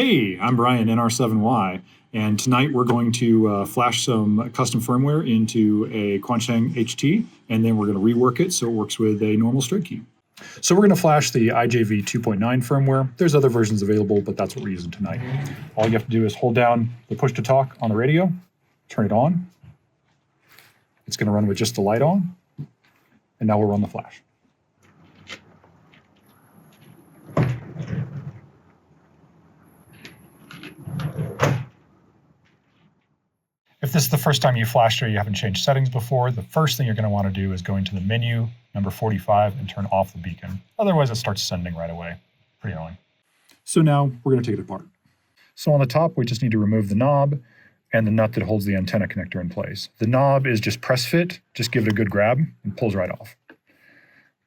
Hey, I'm Brian, NR7Y, and tonight we're going to flash some custom firmware into a Quansheng HT, and then we're going to rework it so it works with a normal straight key. So we're going to flash the IJV 2.9 firmware. There's other versions available, but that's what we're using tonight. All you have to do is hold down the push to talk on the radio, turn it on. It's going to run with just the light on, and now we'll run the flash. If this is the first time you flashed or you haven't changed settings before, the first thing you're going to want to do is go into the menu, number 45, and turn off the beacon. Otherwise, it starts sending right away. Pretty annoying. So now we're going to take it apart. So on the top, we just need to remove the knob and the nut that holds the antenna connector in place. The knob is just press fit. Just give it a good grab and pulls right off.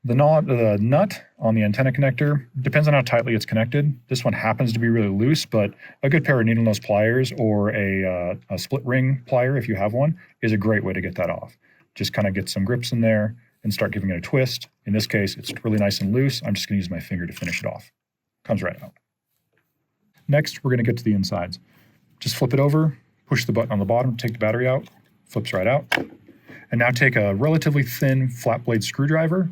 The nut on the antenna connector depends on how tightly it's connected. This one happens to be really loose, but a good pair of needle nose pliers or a split ring plier, if you have one, is a great way to get that off. Just kind of get some grips in there and start giving it a twist. In this case, it's really nice and loose. I'm just going to use my finger to finish it off. Comes right out. Next, we're going to get to the insides. Just flip it over, push the button on the bottom, take the battery out, flips right out. And now take a relatively thin flat blade screwdriver,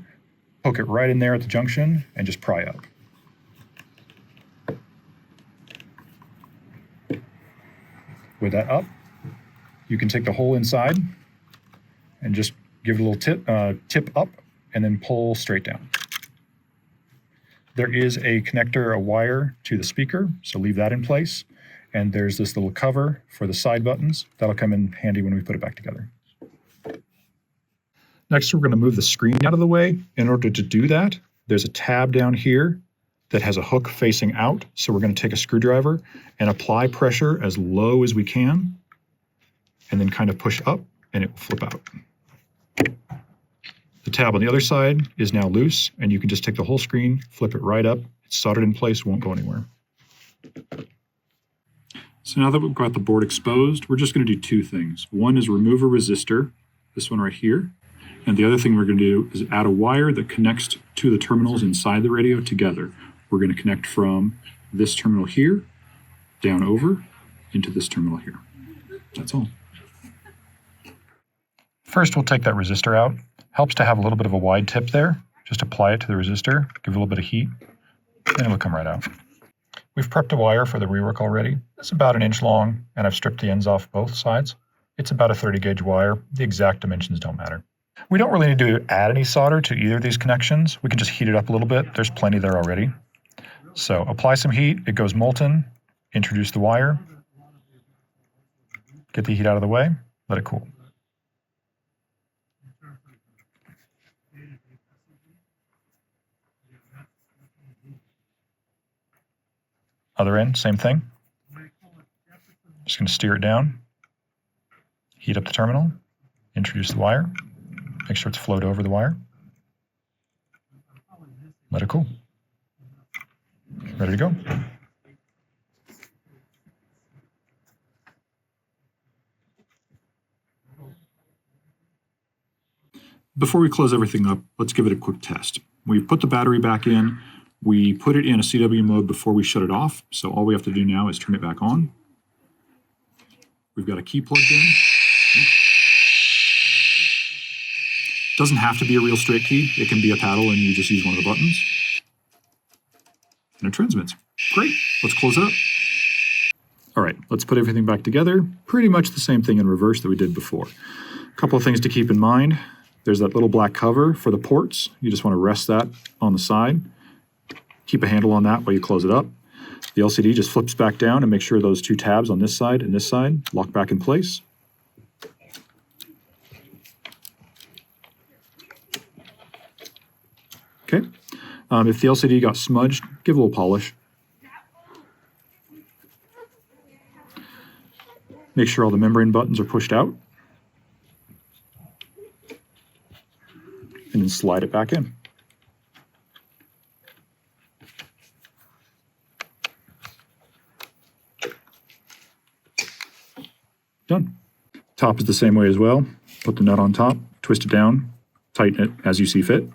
poke it right in there at the junction, and just pry up. With that up, you can take the whole inside and just give it a little tip up, and then pull straight down. There is a connector, a wire to the speaker, so leave that in place. And there's this little cover for the side buttons. That'll come in handy when we put it back together. Next, we're going to move the screen out of the way. In order to do that, there's a tab down here that has a hook facing out. So we're going to take a screwdriver and apply pressure as low as we can, and then kind of push up, and it will flip out. The tab on the other side is now loose, and you can just take the whole screen, flip it right up. It's soldered in place, won't go anywhere. So now that we've got the board exposed, we're just going to do two things. One is remove a resistor, this one right here. And the other thing we're going to do is add a wire that connects to the terminals inside the radio together. We're going to connect from this terminal here, down over, into this terminal here. That's all. First, we'll take that resistor out. Helps to have a little bit of a wide tip there. Just apply it to the resistor, give it a little bit of heat, and it'll come right out. We've prepped a wire for the rework already. It's about 1 inch long, and I've stripped the ends off both sides. It's about a 30 gauge wire. The exact dimensions don't matter. We don't really need to add any solder to either of these connections. We can just heat it up a little bit. There's plenty there already. So apply some heat, it goes molten, introduce the wire, get the heat out of the way, let it cool. Other end, same thing. Just going to steer it down, heat up the terminal, introduce the wire. Make sure it's flowed over the wire. Let it cool. Ready to go. Before we close everything up, let's give it a quick test. We've put the battery back in. We put it in a CW mode before we shut it off. So all we have to do now is turn it back on. We've got a key plugged in. Doesn't have to be a real straight key. It can be a paddle and you just use one of the buttons. And it transmits. Great, let's close it up. All right, let's put everything back together. Pretty much the same thing in reverse that we did before. A couple of things to keep in mind. There's that little black cover for the ports. You just want to rest that on the side. Keep a handle on that while you close it up. The LCD just flips back down and make sure those two tabs on this side and this side lock back in place. Okay, if the LCD got smudged, give it a little polish. Make sure all the membrane buttons are pushed out. And then slide it back in. Done. Top is the same way as well. Put the nut on top, twist it down, tighten it as you see fit.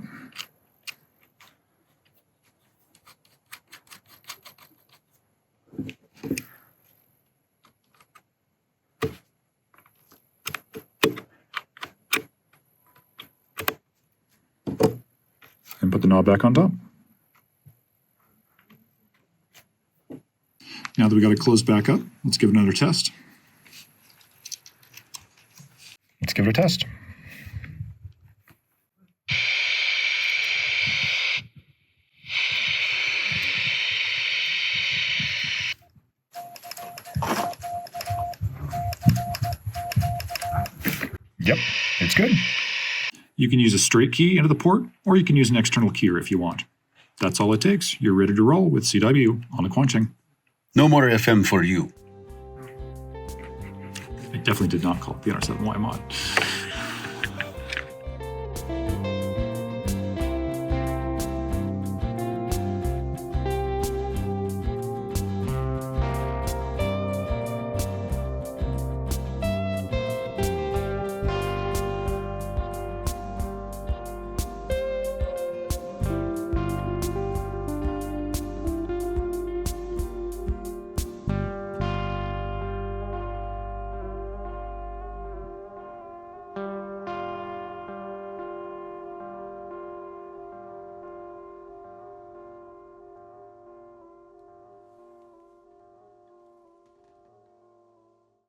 the knob back on top. Now that we got it closed back up, let's give it another test. Let's give it a test. Yep, it's good. You can use a straight key into the port, or you can use an external keyer if you want. That's all it takes. You're ready to roll with CW on a Quansheng. No more FM for you. I definitely did not call it the NR7Y mod.